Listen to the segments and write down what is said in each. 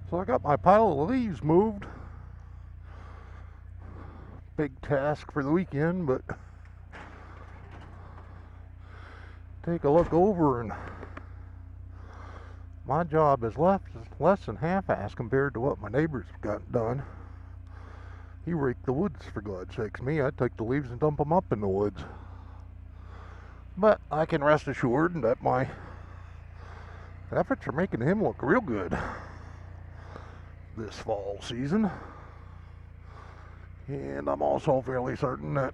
So I got my pile of leaves moved. Big task for the weekend, but take a look over, and my job is less than half-assed compared to what my neighbors have got done. He raked the woods, for God's sakes. Me, I take the leaves and dump them up in the woods. But I can rest assured that my efforts are making him look real good this fall season. And I'm also fairly certain that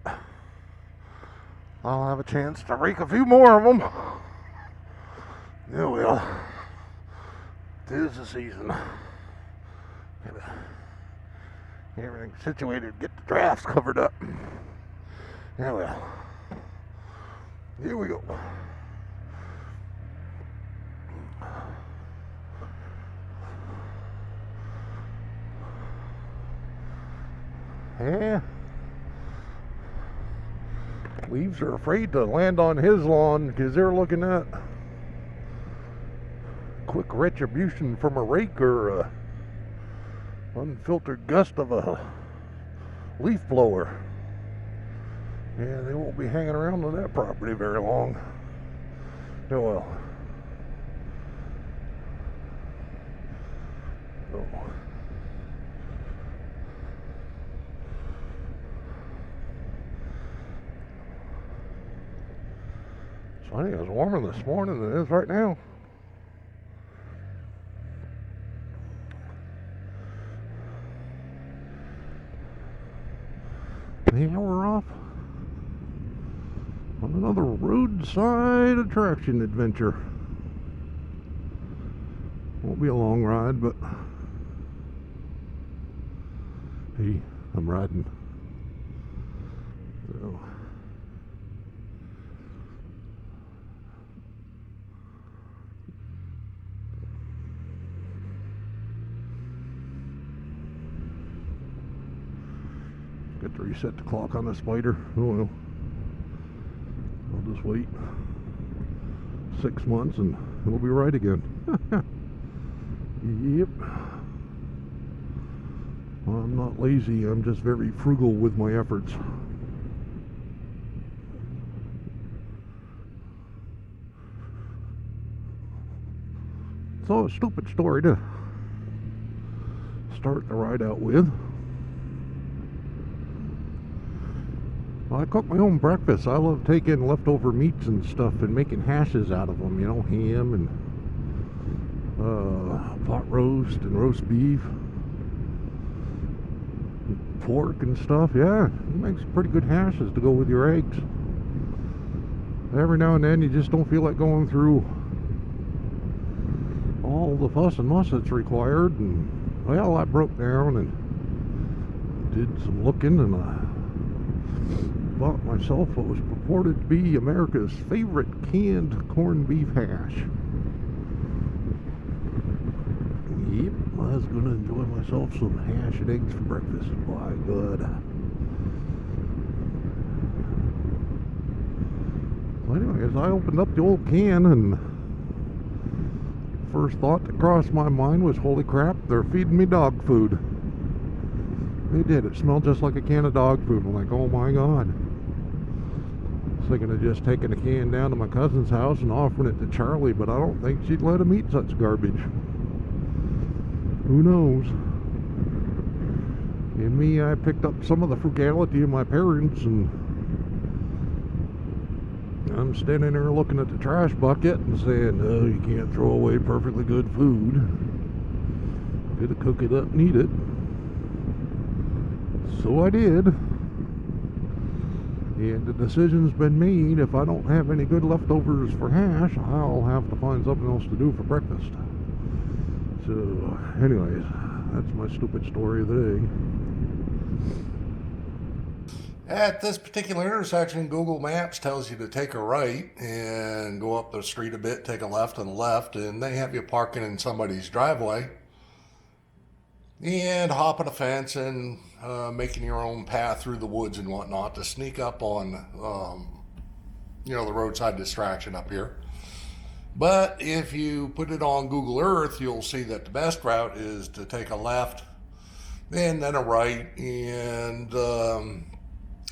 I'll have a chance to rake a few more of them. Yeah, well, 'tis the season. Gotta get everything situated, get the drafts covered up. Yeah, well, here we go. Yeah. Leaves are afraid to land on his lawn because they're looking at quick retribution from a rake or a unfiltered gust of a leaf blower. Yeah, they won't be hanging around on that property very long. Oh well. Oh. It's funny, it was warmer this morning than it is right now. Yeah, we're off on another roadside attraction adventure. Won't be a long ride, but hey, I'm riding. So got to reset the clock on the Spyder. Oh well. I'll just wait 6 months and it'll be right again. Yep. I'm not lazy, I'm just very frugal with my efforts. So, a stupid story to start the ride out with. I cook my own breakfast. I love taking leftover meats and stuff and making hashes out of them, you know, ham and pot roast and roast beef, pork and stuff. Yeah, he makes pretty good hashes to go with your eggs. Every now and then you just don't feel like going through all the fuss and muss that's required, and well, I broke down and did some looking, and I bought myself what was purported to be America's favorite canned corned beef hash. Yep, I was going to enjoy myself some hash and eggs for breakfast. By God. Well, anyways, I opened up the old can, and first thought that crossed my mind was, holy crap, they're feeding me dog food. They did. It smelled just like a can of dog food. I'm like, oh my God. I was thinking of just taking a can down to my cousin's house and offering it to Charlie, but I don't think she'd let him eat such garbage. Who knows? And me, I picked up some of the frugality of my parents, and I'm standing there looking at the trash bucket and saying, oh, you can't throw away perfectly good food. Gotta cook it up and eat it. So I did. And the decision's been made. If I don't have any good leftovers for hash, I'll have to find something else to do for breakfast. So, anyways, that's my stupid story of the day. At this particular intersection, Google Maps tells you to take a right and go up the street a bit, take a left on the left, and they have you parking in somebody's driveway and hopping a fence and making your own path through the woods and whatnot to sneak up on, the roadside distraction up here. But if you put it on Google Earth, you'll see that the best route is to take a left and then a right, and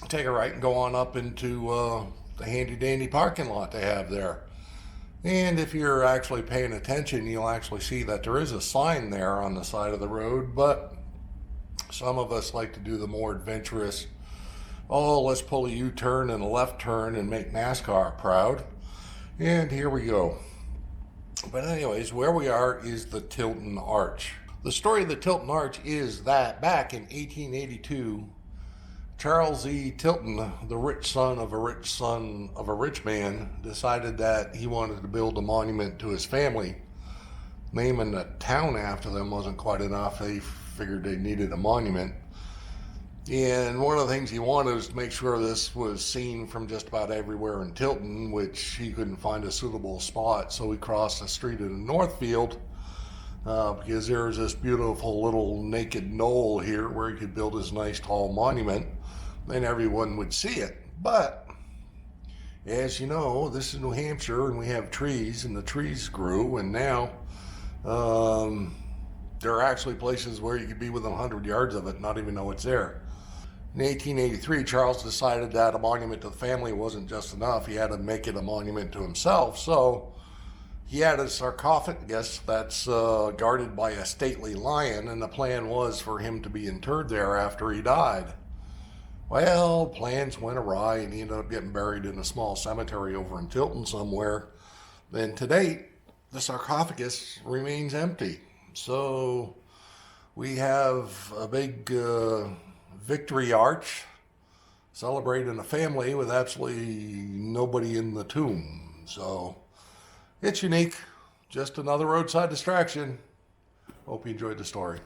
take a right and go on up into the handy dandy parking lot they have there. And if you're actually paying attention, you'll actually see that there is a sign there on the side of the road, but some of us like to do the more adventurous, oh, let's pull a U-turn and a left turn and make NASCAR proud. And here we go. But anyways, where we are is the Tilton Arch. The story of the Tilton Arch is that back in 1882, Charles E. Tilton, the rich son of a rich man, decided that he wanted to build a monument to his family. Naming the town after them wasn't quite enough. They figured they needed a monument. And one of the things he wanted was to make sure this was seen from just about everywhere in Tilton, which he couldn't find a suitable spot. So he crossed the street in Northfield, because there's this beautiful little naked knoll here where he could build his nice tall monument, and everyone would see it. But as you know, this is New Hampshire, and we have trees, and the trees grew, and now there are actually places where you could be within 100 yards of it and not even know it's there. In 1883, Charles decided that a monument to the family wasn't just enough. He had to make it a monument to himself. So he had a sarcophagus that's guarded by a stately lion, and the plan was for him to be interred there after he died. Well, plans went awry, and he ended up getting buried in a small cemetery over in Tilton somewhere. And to date, the sarcophagus remains empty. So we have a big victory arch celebrating a family with absolutely nobody in the tomb. So it's unique. Just another roadside distraction. Hope you enjoyed the story.